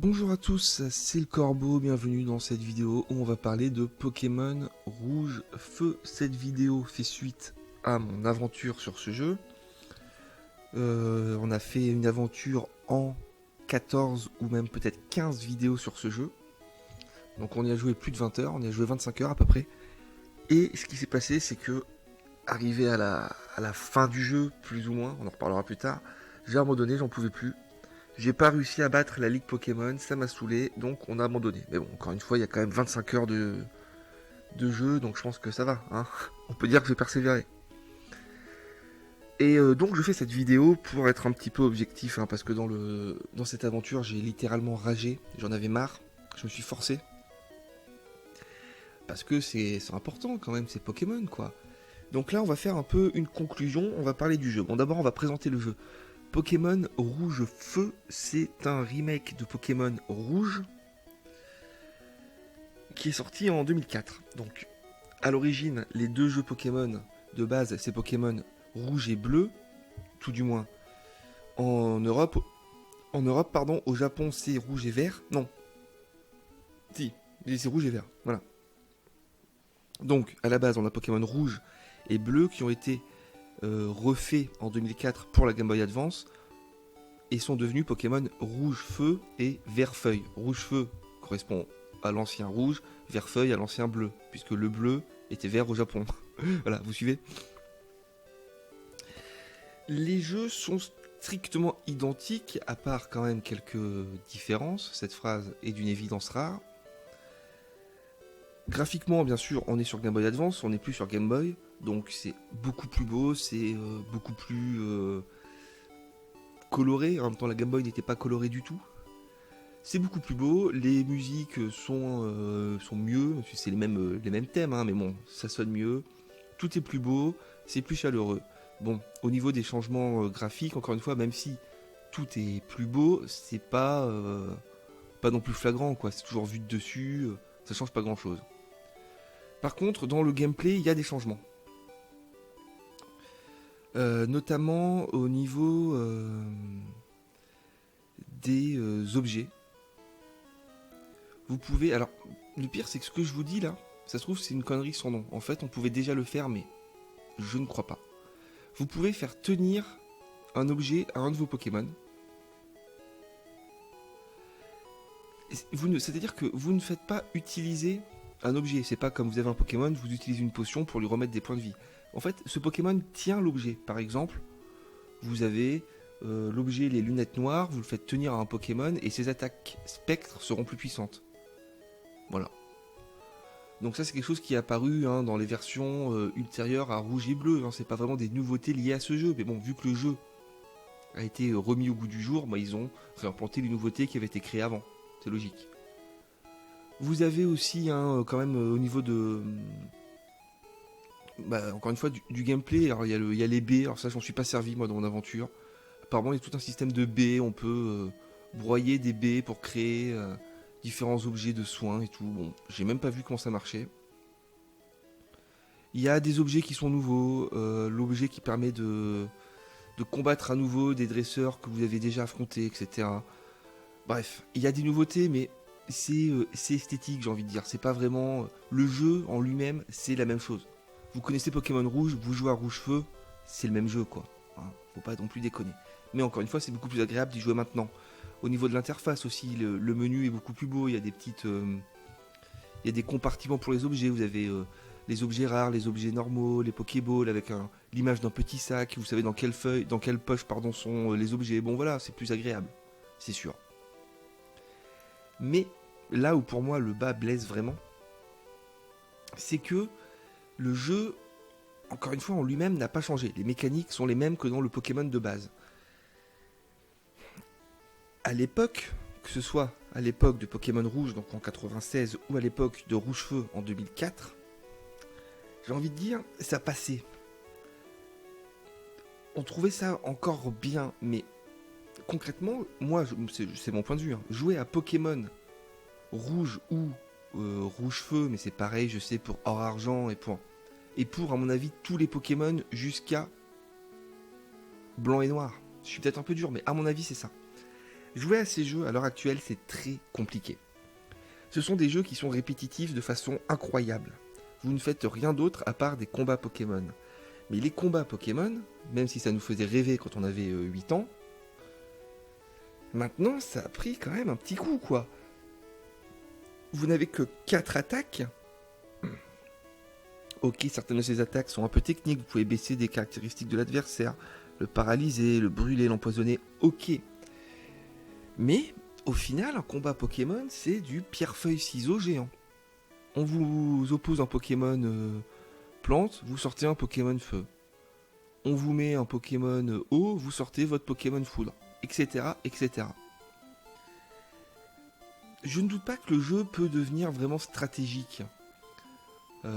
Bonjour à tous, c'est le Corbeau, bienvenue dans cette vidéo où on va parler de Pokémon Rouge Feu. Cette vidéo fait suite à mon aventure sur ce jeu. On a fait une aventure en 14 ou même peut-être 15 vidéos sur ce jeu. Donc on y a joué plus de 20 heures, on y a joué 25 heures à peu près. Et ce qui s'est passé, c'est que, arrivé à la fin du jeu, plus ou moins, on en reparlera plus tard, j'ai abandonné, j'en pouvais plus. J'ai pas réussi à battre la Ligue Pokémon, ça m'a saoulé, donc on a abandonné. Mais bon, encore une fois, il y a quand même 25 heures de jeu, donc je pense que ça va, hein. On peut dire que j'ai persévéré. Et donc je fais cette vidéo pour être un petit peu objectif, hein, parce que dans cette aventure, j'ai littéralement ragé, j'en avais marre, je me suis forcé. Parce que c'est important quand même, c'est Pokémon, quoi. Donc là, on va faire un peu une conclusion, on va parler du jeu. Bon, d'abord, on va présenter le jeu. Pokémon Rouge Feu, c'est un remake de Pokémon Rouge qui est sorti en 2004. Donc, à l'origine, les deux jeux Pokémon de base, c'est Pokémon Rouge et Bleu, tout du moins en Europe. En Europe, pardon, au Japon, c'est Rouge et Vert. Non. Si, c'est Rouge et Vert, voilà. Donc, à la base, on a Pokémon Rouge et Bleu qui ont été refaits en 2004 pour la Game Boy Advance et sont devenus Pokémon Rouge Feu et Vert Feuille. Rouge Feu correspond à l'ancien rouge, Vert Feuille à l'ancien bleu, puisque le bleu était vert au Japon. Voilà, vous suivez? Les jeux sont strictement identiques, à part quand même quelques différences. Cette phrase est d'une évidence rare. Graphiquement, bien sûr, on est sur Game Boy Advance, on n'est plus sur Game Boy, donc c'est beaucoup plus beau, c'est beaucoup plus coloré. En même temps, la Game Boy n'était pas colorée du tout. C'est beaucoup plus beau, les musiques sont mieux, c'est les mêmes thèmes, hein, mais bon, ça sonne mieux. Tout est plus beau, c'est plus chaleureux. Bon, au niveau des changements graphiques, encore une fois, même si tout est plus beau, c'est pas non plus flagrant, quoi. C'est toujours vu de dessus, ça change pas grand chose. Par contre, dans le gameplay, il y a des changements. Notamment au niveau des objets. Vous pouvez... Alors, le pire, c'est que ce que je vous dis là, ça se trouve, c'est une connerie sans nom. En fait, on pouvait déjà le faire, mais je ne crois pas. Vous pouvez faire tenir un objet à un de vos Pokémon. C'est-à-dire que vous ne faites pas utiliser un objet. C'est pas comme vous avez un Pokémon, vous utilisez une potion pour lui remettre des points de vie. En fait, ce Pokémon tient l'objet. Par exemple, vous avez l'objet, les lunettes noires, vous le faites tenir à un Pokémon et ses attaques spectres seront plus puissantes. Voilà. Donc ça, c'est quelque chose qui est apparu dans les versions ultérieures à Rouge et Bleu. C'est pas vraiment des nouveautés liées à ce jeu. Mais bon, vu que le jeu a été remis au goût du jour, ils ont réimplanté les nouveautés qui avaient été créées avant. C'est logique. Vous avez aussi quand même au niveau de... encore une fois, du gameplay. Alors il y a les baies, alors ça j'en suis pas servi moi dans mon aventure. Apparemment il y a tout un système de baies, on peut broyer des baies pour créer différents objets de soins et tout. Bon, j'ai même pas vu comment ça marchait. Il y a des objets qui sont nouveaux, l'objet qui permet de combattre à nouveau des dresseurs que vous avez déjà affrontés, etc. Bref, il y a des nouveautés, mais c'est esthétique, j'ai envie de dire. C'est pas vraiment... Le jeu en lui-même, c'est la même chose. Vous connaissez Pokémon Rouge, vous jouez à Rouge Feu, c'est le même jeu, quoi. Faut pas non plus déconner. Mais encore une fois, c'est beaucoup plus agréable d'y jouer maintenant. Au niveau de l'interface aussi, le menu est beaucoup plus beau. Il y a des petites... il y a des compartiments pour les objets. Vous avez les objets rares, les objets normaux, les Pokéballs avec l'image d'un petit sac. Vous savez dans quelle poche sont les objets. Bon voilà, c'est plus agréable. C'est sûr. Mais là où pour moi le bas blesse vraiment, c'est que le jeu, encore une fois, en lui-même n'a pas changé. Les mécaniques sont les mêmes que dans le Pokémon de base. À l'époque, que ce soit à l'époque de Pokémon Rouge, donc en 96, ou à l'époque de Rouge Feu en 2004, j'ai envie de dire, ça passait. On trouvait ça encore bien, mais concrètement, moi, c'est mon point de vue, jouer à Pokémon Rouge ou Rouge Feu, mais c'est pareil, je sais, pour Or Argent et pour, à mon avis, tous les Pokémon jusqu'à Blanc et Noir. Je suis peut-être un peu dur, mais à mon avis, c'est ça. Jouer à ces jeux à l'heure actuelle, c'est très compliqué. Ce sont des jeux qui sont répétitifs de façon incroyable. Vous ne faites rien d'autre à part des combats Pokémon. Mais les combats Pokémon, même si ça nous faisait rêver quand on avait 8 ans, maintenant ça a pris quand même un petit coup quoi. Vous n'avez que 4 attaques. Ok, certaines de ces attaques sont un peu techniques, vous pouvez baisser des caractéristiques de l'adversaire, le paralyser, le brûler, l'empoisonner, ok. Mais au final, un combat Pokémon, c'est du pierre-feuille-ciseau géant. On vous oppose un Pokémon plante, vous sortez un Pokémon feu. On vous met un Pokémon eau, vous sortez votre Pokémon foudre, etc., etc. Je ne doute pas que le jeu peut devenir vraiment stratégique.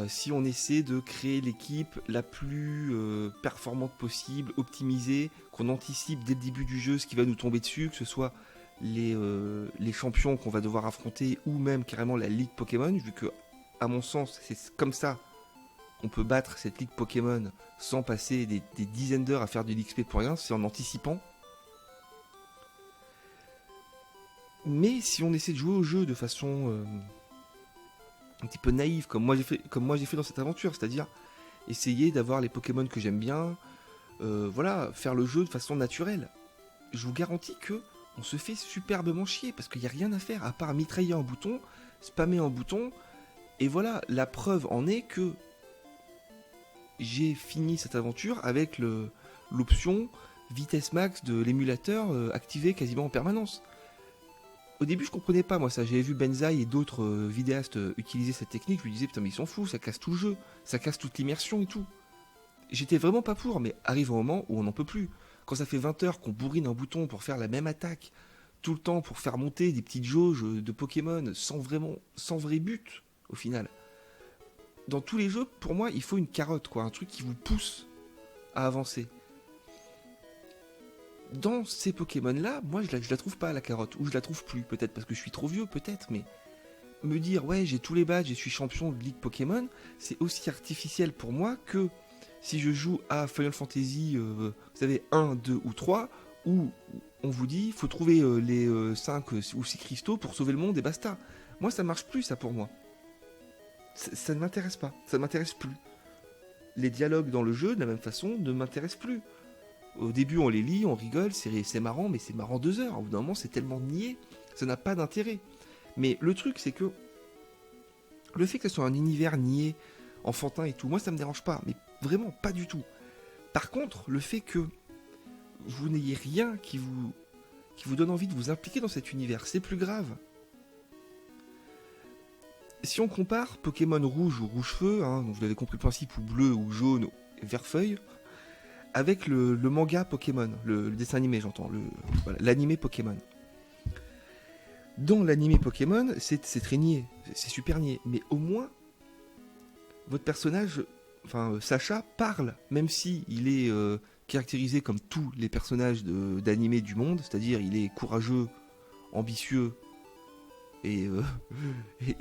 Si on essaie de créer l'équipe la plus performante possible, optimisée, qu'on anticipe dès le début du jeu ce qui va nous tomber dessus, que ce soit les champions qu'on va devoir affronter ou même carrément la ligue Pokémon, vu que, à mon sens, c'est comme ça qu'on peut battre cette ligue Pokémon sans passer des dizaines d'heures à faire de l'XP pour rien, c'est en anticipant. Mais si on essaie de jouer au jeu de façon un petit peu naïve, comme moi j'ai fait dans cette aventure, c'est-à-dire essayer d'avoir les Pokémon que j'aime bien, voilà, faire le jeu de façon naturelle, je vous garantis que on se fait superbement chier, parce qu'il n'y a rien à faire à part mitrailler un bouton, spammer un bouton, et voilà, la preuve en est que j'ai fini cette aventure avec l'option vitesse max de l'émulateur activée quasiment en permanence. Au début, je comprenais pas, moi, ça. J'avais vu Benzaï et d'autres vidéastes utiliser cette technique. Je me disais, putain, mais ils s'en foutent, ça casse tout le jeu, ça casse toute l'immersion et tout. J'étais vraiment pas pour, mais arrive un moment où on n'en peut plus. Quand ça fait 20 heures qu'on bourrine un bouton pour faire la même attaque, tout le temps pour faire monter des petites jauges de Pokémon sans vrai but, au final. Dans tous les jeux, pour moi, il faut une carotte, quoi, un truc qui vous pousse à avancer. Dans ces Pokémon-là, moi, je la trouve pas, la carotte. Ou je la trouve plus, peut-être parce que je suis trop vieux, peut-être, mais me dire, ouais, j'ai tous les badges et je suis champion de Ligue Pokémon, c'est aussi artificiel pour moi que si je joue à Final Fantasy, vous savez, 1, 2 ou 3, où on vous dit, il faut trouver les 5 ou 6 cristaux pour sauver le monde et basta. Moi, ça marche plus, ça, pour moi. Ça ne m'intéresse pas, ça ne m'intéresse plus. Les dialogues dans le jeu, de la même façon, ne m'intéressent plus. Au début, on les lit, on rigole, c'est marrant, mais c'est marrant 2 heures. Au bout d'un moment, c'est tellement niais, ça n'a pas d'intérêt. Mais le truc, c'est que le fait que ce soit un univers niais, enfantin et tout, moi, ça me dérange pas, mais vraiment pas du tout. Par contre, le fait que vous n'ayez rien qui vous donne envie de vous impliquer dans cet univers, c'est plus grave. Si on compare Pokémon rouge ou rouge feu, hein, donc vous avez compris le principe, ou bleu ou jaune, vert feuille, avec le manga Pokémon, le dessin animé j'entends, l'animé Pokémon. Dans l'animé Pokémon, c'est très niais, c'est super niais, mais au moins, votre personnage, enfin Sacha, parle, même si il est caractérisé comme tous les personnages d'animé du monde, c'est-à-dire il est courageux, ambitieux et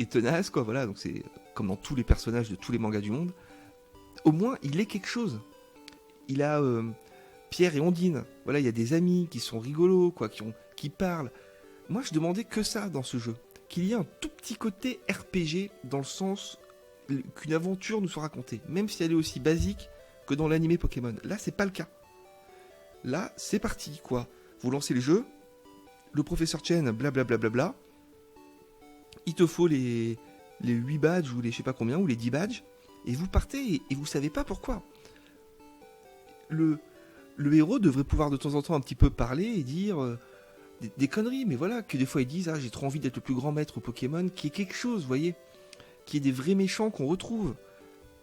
tenace, quoi, voilà, donc c'est comme dans tous les personnages de tous les mangas du monde, au moins il est quelque chose. Il a Pierre et Ondine. Voilà, il y a des amis qui sont rigolos, quoi, qui parlent. Moi, je demandais que ça dans ce jeu. Qu'il y ait un tout petit côté RPG dans le sens qu'une aventure nous soit racontée. Même si elle est aussi basique que dans l'animé Pokémon. Là, c'est pas le cas. Là, c'est parti, quoi. Vous lancez le jeu. Le professeur Chen, blablabla. Il te faut les 8 badges ou les je sais pas combien, ou les 10 badges. Et vous partez et vous savez pas pourquoi. Le héros devrait pouvoir de temps en temps un petit peu parler et dire des conneries, mais voilà, que des fois ils disent j'ai trop envie d'être le plus grand maître Pokémon, qui est quelque chose, vous voyez, qui est des vrais méchants qu'on retrouve.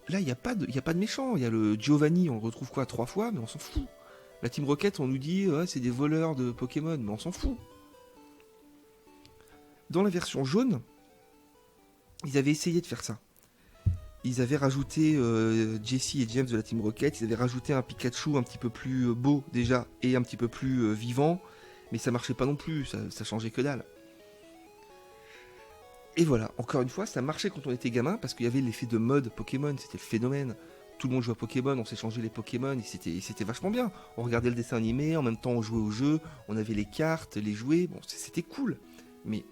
Là, il n'y a pas de méchants, il y a le Giovanni, on le retrouve 3 fois, mais on s'en fout. La Team Rocket, on nous dit c'est des voleurs de Pokémon, mais on s'en fout. Dans la version jaune, ils avaient essayé de faire ça. Ils avaient rajouté Jesse et James de la Team Rocket, ils avaient rajouté un Pikachu un petit peu plus beau déjà, et un petit peu plus vivant, mais ça marchait pas non plus, ça changeait que dalle. Et voilà, encore une fois, ça marchait quand on était gamin, parce qu'il y avait l'effet de mode Pokémon, c'était le phénomène. tout le monde jouait à Pokémon, on s'échangeait les Pokémon, et c'était vachement bien. On regardait le dessin animé, en même temps on jouait au jeu, on avait les cartes, les jouets, bon, c'était cool. Mais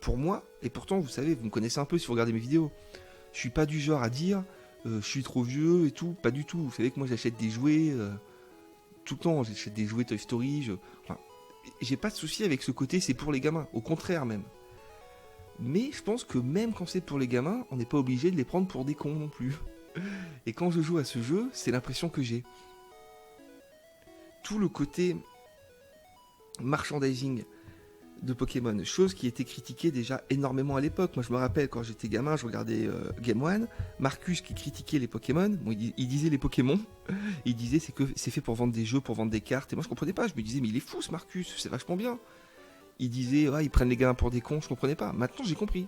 pour moi, et pourtant vous savez, vous me connaissez un peu si vous regardez mes vidéos, je suis pas du genre à dire je suis trop vieux et tout, pas du tout. Vous savez que moi j'achète des jouets tout le temps, j'achète des jouets Toy Story, enfin, j'ai pas de souci avec ce côté, c'est pour les gamins, au contraire même. Mais je pense que même quand c'est pour les gamins, on n'est pas obligé de les prendre pour des cons non plus. Et quand je joue à ce jeu, c'est l'impression que j'ai. Tout le côté merchandising de Pokémon, chose qui était critiquée déjà énormément à l'époque. Moi je me rappelle quand j'étais gamin, je regardais Game One, Marcus qui critiquait les Pokémon, bon, il disait les Pokémon, il disait c'est fait pour vendre des jeux, pour vendre des cartes, et moi je comprenais pas, je me disais mais il est fou ce Marcus, c'est vachement bien. Il disait ils prennent les gamins pour des cons, je comprenais pas, maintenant j'ai compris.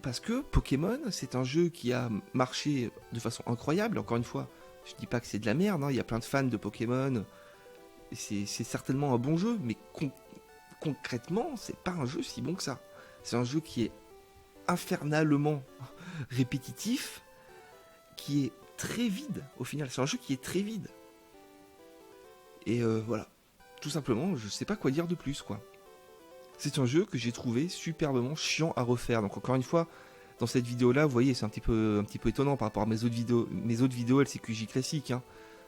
Parce que Pokémon, c'est un jeu qui a marché de façon incroyable, encore une fois, je dis pas que c'est de la merde, il y a plein de fans de Pokémon, c'est certainement un bon jeu, mais concrètement, c'est pas un jeu si bon que ça. C'est un jeu qui est infernalement répétitif, qui est très vide au final. C'est un jeu qui est très vide. Et voilà. Tout simplement, je sais pas quoi dire de plus, quoi. C'est un jeu que j'ai trouvé superbement chiant à refaire. Donc encore une fois, dans cette vidéo-là, vous voyez, c'est un petit peu étonnant par rapport à mes autres vidéos LCQJ classiques, hein,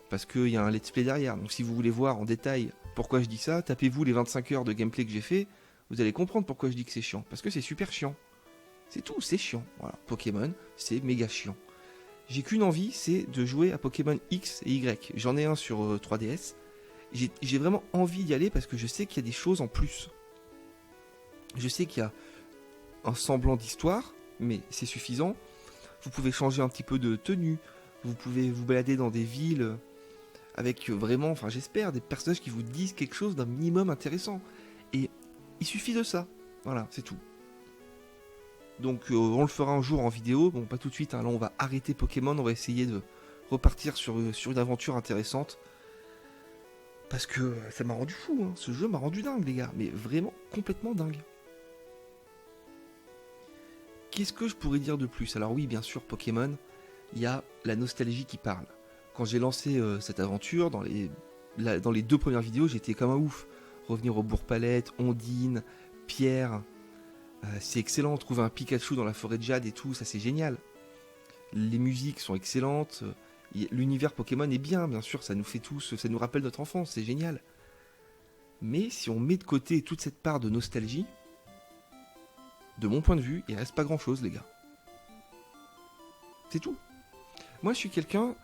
parce qu'il y a un let's play derrière. Donc si vous voulez voir en détail pourquoi je dis ça, tapez-vous les 25 heures de gameplay que j'ai fait, vous allez comprendre pourquoi je dis que c'est chiant. Parce que c'est super chiant. C'est tout, c'est chiant. Voilà, Pokémon, c'est méga chiant. J'ai qu'une envie, c'est de jouer à Pokémon X et Y. J'en ai un sur 3DS. J'ai vraiment envie d'y aller parce que je sais qu'il y a des choses en plus. Je sais qu'il y a un semblant d'histoire, mais c'est suffisant. Vous pouvez changer un petit peu de tenue. Vous pouvez vous balader dans des villes avec vraiment, enfin j'espère, des personnages qui vous disent quelque chose d'un minimum intéressant. Et il suffit de ça. Voilà, c'est tout. Donc on le fera un jour en vidéo. Bon, pas tout de suite, hein. Là on va arrêter Pokémon, on va essayer de repartir sur une aventure intéressante. Parce que ça m'a rendu fou, hein. Ce jeu m'a rendu dingue, les gars. Mais vraiment complètement dingue. Qu'est-ce que je pourrais dire de plus? Alors oui, bien sûr, Pokémon, il y a la nostalgie qui parle. Quand j'ai lancé cette aventure, dans les 2 premières vidéos, j'étais comme un ouf. Revenir au Bourg-Palette, Ondine, Pierre, c'est excellent. Trouver un Pikachu dans la forêt de Jade et tout, ça c'est génial. Les musiques sont excellentes. L'univers Pokémon est bien sûr, ça nous fait tous, ça nous rappelle notre enfance, c'est génial. Mais si on met de côté toute cette part de nostalgie, de mon point de vue, il reste pas grand chose, les gars. C'est tout. Moi, je suis quelqu'un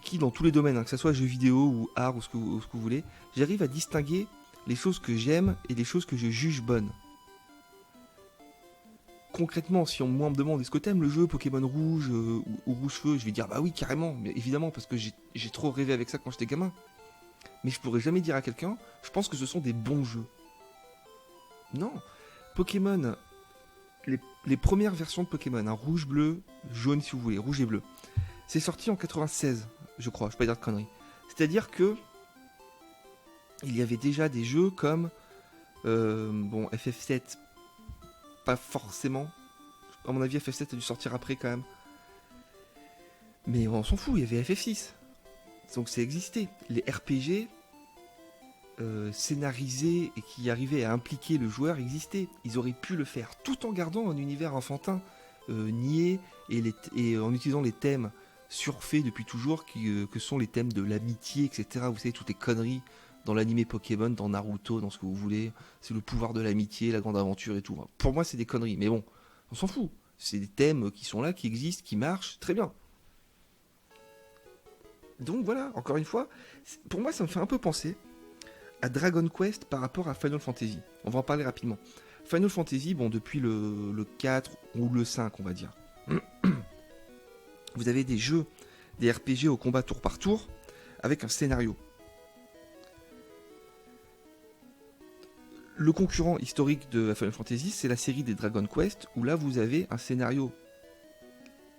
qui, dans tous les domaines, hein, que ce soit jeux vidéo ou art ou ce que vous voulez, j'arrive à distinguer les choses que j'aime et les choses que je juge bonnes. Concrètement, si moi on me demande est-ce que t'aimes le jeu Pokémon Rouge ou Rouge Feu, je vais dire bah oui, carrément, mais évidemment, parce que j'ai trop rêvé avec ça quand j'étais gamin. Mais je pourrais jamais dire à quelqu'un, je pense que ce sont des bons jeux. Non. Pokémon, les premières versions de Pokémon, hein, rouge, bleu, jaune si vous voulez, rouge et bleu. C'est sorti en 96, je crois, je vais pas dire de conneries. C'est-à-dire que il y avait déjà des jeux comme FF7, pas forcément. À mon avis, FF7 a dû sortir après quand même. Mais on s'en fout, il y avait FF6. Donc ça existait. Les RPG scénarisés et qui arrivaient à impliquer le joueur existaient. Ils auraient pu le faire tout en gardant un univers enfantin niais et en utilisant les thèmes surfaits depuis toujours que sont les thèmes de l'amitié, etc. Vous savez, toutes les conneries dans l'animé Pokémon, dans Naruto, dans ce que vous voulez. C'est le pouvoir de l'amitié, la grande aventure et tout. Pour moi, c'est des conneries. Mais bon, on s'en fout. C'est des thèmes qui sont là, qui existent, qui marchent. Très bien. Donc voilà, encore une fois, pour moi, ça me fait un peu penser à Dragon Quest par rapport à Final Fantasy. On va en parler rapidement. Final Fantasy, bon, depuis le 4 ou le 5, on va dire. Vous avez des jeux, des RPG au combat tour par tour, avec un scénario. Le concurrent historique de Final Fantasy, c'est la série des Dragon Quest, où là vous avez un scénario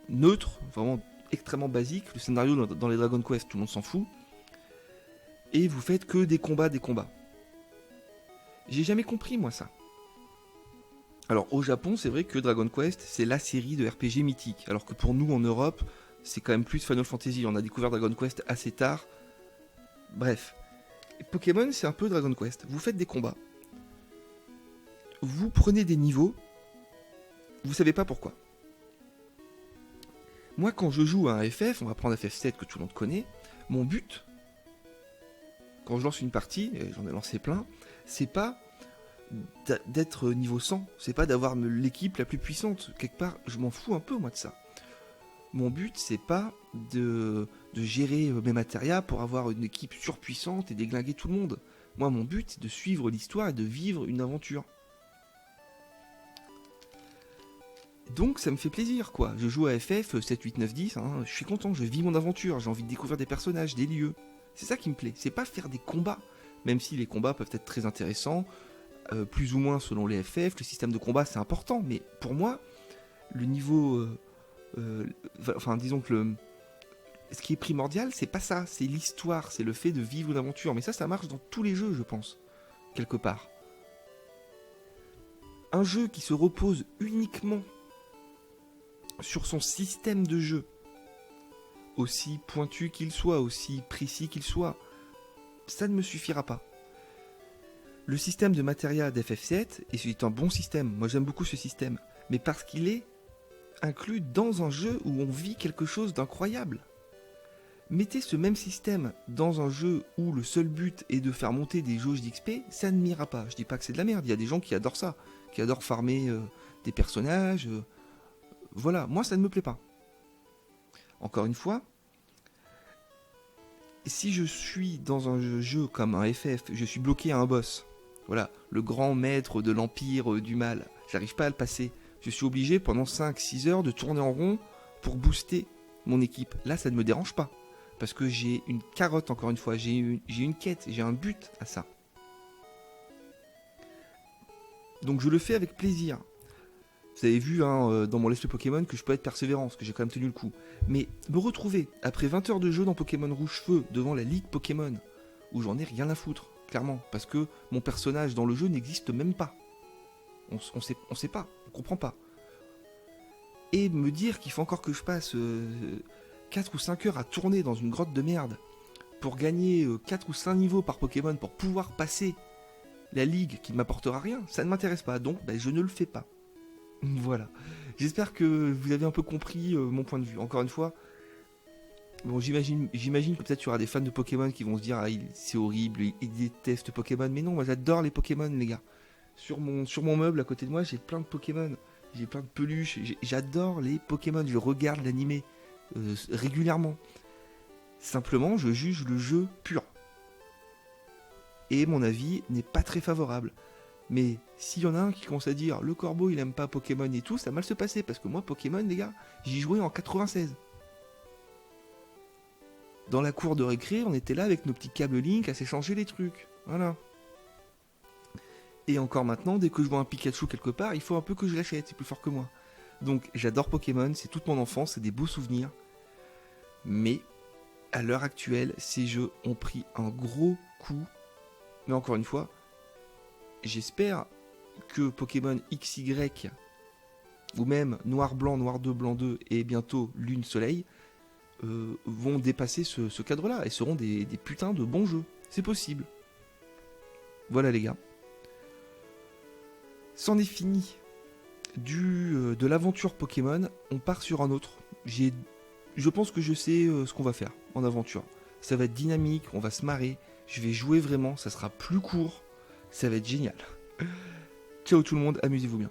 neutre, vraiment extrêmement basique. Le scénario dans les Dragon Quest, tout le monde s'en fout. Et vous faites que des combats. J'ai jamais compris moi ça. Alors au Japon, c'est vrai que Dragon Quest, c'est la série de RPG mythique, alors que pour nous en Europe, c'est quand même plus Final Fantasy. On a découvert Dragon Quest assez tard. Bref, Pokémon, c'est un peu Dragon Quest. Vous faites des combats, vous prenez des niveaux, vous savez pas pourquoi. Moi, quand je joue à un FF, on va prendre FF7 que tout le monde connaît, mon but, quand je lance une partie, et j'en ai lancé plein, c'est pas d'être niveau 100, c'est pas d'avoir l'équipe la plus puissante. Quelque part, je m'en fous un peu, moi, de ça. Mon but, c'est pas de gérer mes matérias pour avoir une équipe surpuissante et déglinguer tout le monde. Moi, mon but, c'est de suivre l'histoire et de vivre une aventure. Donc ça me fait plaisir, quoi. Je joue à FF 7, 8, 9, 10, hein, je suis content, je vis mon aventure, j'ai envie de découvrir des personnages, des lieux. C'est ça qui me plaît, c'est pas faire des combats, même si les combats peuvent être très intéressants, plus ou moins selon les FF, le système de combat c'est important, mais pour moi, le niveau... enfin, disons que ce qui est primordial, c'est pas ça, c'est l'histoire, c'est le fait de vivre une aventure, mais ça marche dans tous les jeux, je pense, quelque part. Un jeu qui se repose uniquement sur son système de jeu, aussi pointu qu'il soit, aussi précis qu'il soit, ça ne me suffira pas. Le système de Materia d'FF7 est un bon système, moi j'aime beaucoup ce système, mais parce qu'il est inclus dans un jeu où on vit quelque chose d'incroyable. Mettez ce même système dans un jeu où le seul but est de faire monter des jauges d'XP, ça ne m'ira pas. Je dis pas que c'est de la merde, il y a des gens qui adorent ça, qui adorent farmer des personnages... Voilà, moi ça ne me plaît pas. Encore une fois, si je suis dans un jeu comme un FF, je suis bloqué à un boss, voilà, le grand maître de l'empire du mal, j'arrive pas à le passer, je suis obligé pendant 5-6 heures de tourner en rond pour booster mon équipe. Là ça ne me dérange pas, parce que j'ai une carotte encore une fois, j'ai une quête, j'ai un but à ça. Donc je le fais avec plaisir. Vous avez vu dans mon let's play Pokémon que je peux être persévérant, parce que j'ai quand même tenu le coup. Mais me retrouver, après 20 heures de jeu dans Pokémon Rouge-Feu, devant la Ligue Pokémon, où j'en ai rien à foutre, clairement, parce que mon personnage dans le jeu n'existe même pas. On sait pas, on comprend pas. Et me dire qu'il faut encore que je passe 4 ou 5 heures à tourner dans une grotte de merde, pour gagner 4 ou 5 niveaux par Pokémon, pour pouvoir passer la Ligue qui ne m'apportera rien, ça ne m'intéresse pas, donc je ne le fais pas. Voilà. J'espère que vous avez un peu compris mon point de vue. Encore une fois, bon, j'imagine que peut-être il y aura des fans de Pokémon qui vont se dire c'est horrible, ils détestent Pokémon. Mais non, moi j'adore les Pokémon, les gars. Sur mon meuble à côté de moi, j'ai plein de Pokémon. J'ai plein de peluches. J'adore les Pokémon. Je regarde l'animé régulièrement. Simplement, je juge le jeu pur. Et mon avis n'est pas très favorable. Mais s'il y en a un qui commence à dire le corbeau il aime pas Pokémon et tout, ça va mal se passer parce que moi Pokémon les gars, j'y jouais en 96. Dans la cour de récré, on était là avec nos petits câbles Link à s'échanger les trucs. Voilà. Et encore maintenant, dès que je vois un Pikachu quelque part, il faut un peu que je l'achète, c'est plus fort que moi. Donc j'adore Pokémon, c'est toute mon enfance, c'est des beaux souvenirs. Mais à l'heure actuelle, ces jeux ont pris un gros coup. Mais encore une fois, j'espère que Pokémon XY, ou même Noir Blanc, Noir 2, Blanc 2 et bientôt Lune Soleil, vont dépasser ce cadre-là et seront des putains de bons jeux. C'est possible. Voilà les gars. C'en est fini de l'aventure Pokémon. On part sur un autre. Je pense que je sais ce qu'on va faire en aventure. Ça va être dynamique, on va se marrer. Je vais jouer vraiment, ça sera plus court. Ça va être génial. Ciao tout le monde, amusez-vous bien.